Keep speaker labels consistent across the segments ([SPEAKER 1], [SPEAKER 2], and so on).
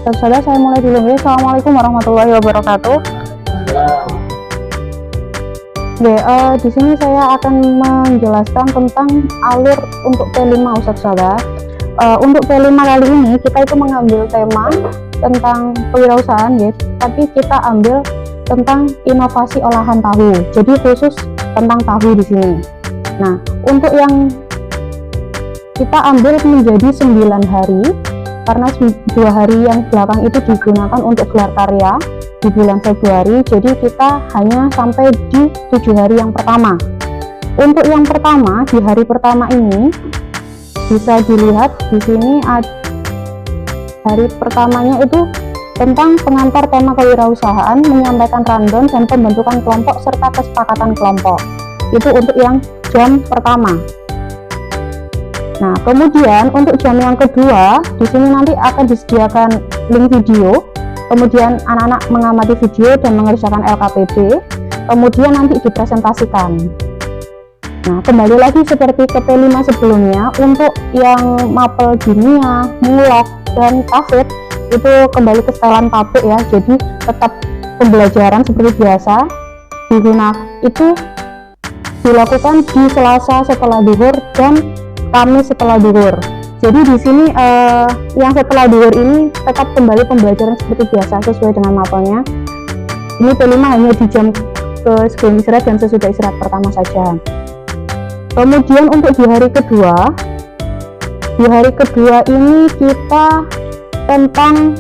[SPEAKER 1] Saudara, saya mulai dulu ya. Assalamualaikum warahmatullahi wabarakatuh. Oke, di sini saya akan menjelaskan tentang alur untuk P5 Ustadz Saudara. Untuk P5 kali ini kita itu mengambil tema tentang kewirausahaan ya, tapi kita ambil tentang inovasi olahan tahu. Jadi khusus tentang tahu di sini. Nah, untuk yang kita ambil menjadi 9 hari karena 2 hari yang belakang itu digunakan untuk gelar karya di bulan Februari, jadi kita hanya sampai di 7 hari yang pertama. Untuk yang pertama, di hari pertama ini bisa dilihat di sini hari pertamanya itu tentang pengantar tema kewirausahaan, menyampaikan rundown dan pembentukan kelompok serta kesepakatan kelompok. Itu untuk yang jam pertama. Nah, kemudian untuk jam yang kedua, di sini nanti akan disediakan link video. Kemudian anak-anak mengamati video dan mengerjakan LKPD. Kemudian nanti dipresentasikan. Nah, kembali lagi seperti ke P5 sebelumnya, untuk yang mapel kimia, mulok, dan tahfidz itu kembali ke setelan pabrik ya. Jadi tetap pembelajaran seperti biasa. Itu dilakukan di Selasa setelah zuhur dan Kamis setelah zuhur. Jadi di sini yang setelah zuhur ini tetap kembali pembelajaran seperti biasa sesuai dengan mapelnya. Ini P5 hanya di jam ke sebelum istirahat dan sesudah istirahat pertama saja. Kemudian untuk di hari kedua ini kita tentang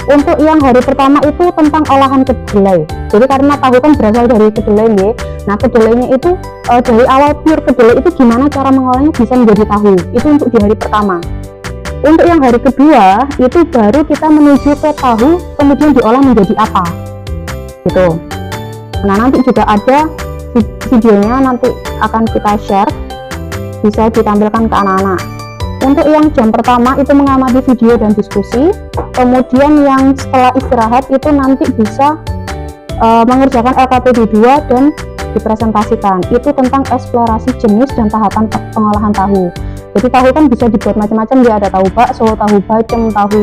[SPEAKER 1] untuk yang hari pertama itu tentang olahan kedelai. Jadi karena tahu kan berasal dari kedelai ya. Nah, kedelainya itu dari awal pure kedelai itu gimana cara mengolahnya bisa menjadi tahu. Itu untuk di hari pertama. Untuk yang hari kedua itu baru kita menuju ke tahu kemudian diolah menjadi apa. Gitu. Nah, nanti juga ada videonya, nanti akan kita share, bisa ditampilkan ke anak-anak. Untuk yang jam pertama itu mengamati video dan diskusi. Kemudian yang setelah istirahat itu nanti bisa mengerjakan LKPD 2 dan dipresentasikan. Itu tentang eksplorasi jenis dan tahapan pengolahan tahu. Jadi tahu kan bisa dibuat macam-macam ya, ada tahu bakso, tahu bacem, tahu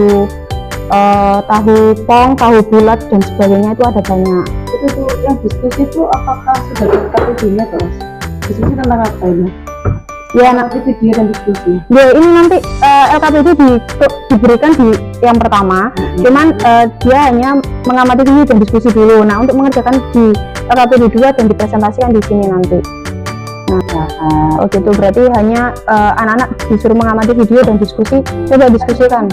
[SPEAKER 1] pong, tahu bulat dan sebagainya, itu ada banyak.
[SPEAKER 2] Itu tuh yang diskusi itu apakah sudah LKPD-nya terus? Diskusi tentang apa ini?
[SPEAKER 1] Ya,
[SPEAKER 2] nanti video dan diskusi.
[SPEAKER 1] Ya, ini nanti LKPD diberikan di yang pertama, cuman dia hanya mengamati video dan diskusi dulu. Nah, untuk mengerjakan di LKPD 2 dan dipresentasikan di sini nanti. Nah, gitu berarti hanya anak-anak disuruh mengamati video dan diskusi. Coba diskusikan.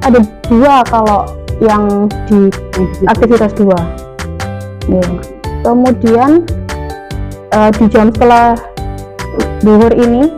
[SPEAKER 1] Ada 2 kalau yang di aktivitas 2. Ya. Kemudian di jam setelah zuhur ini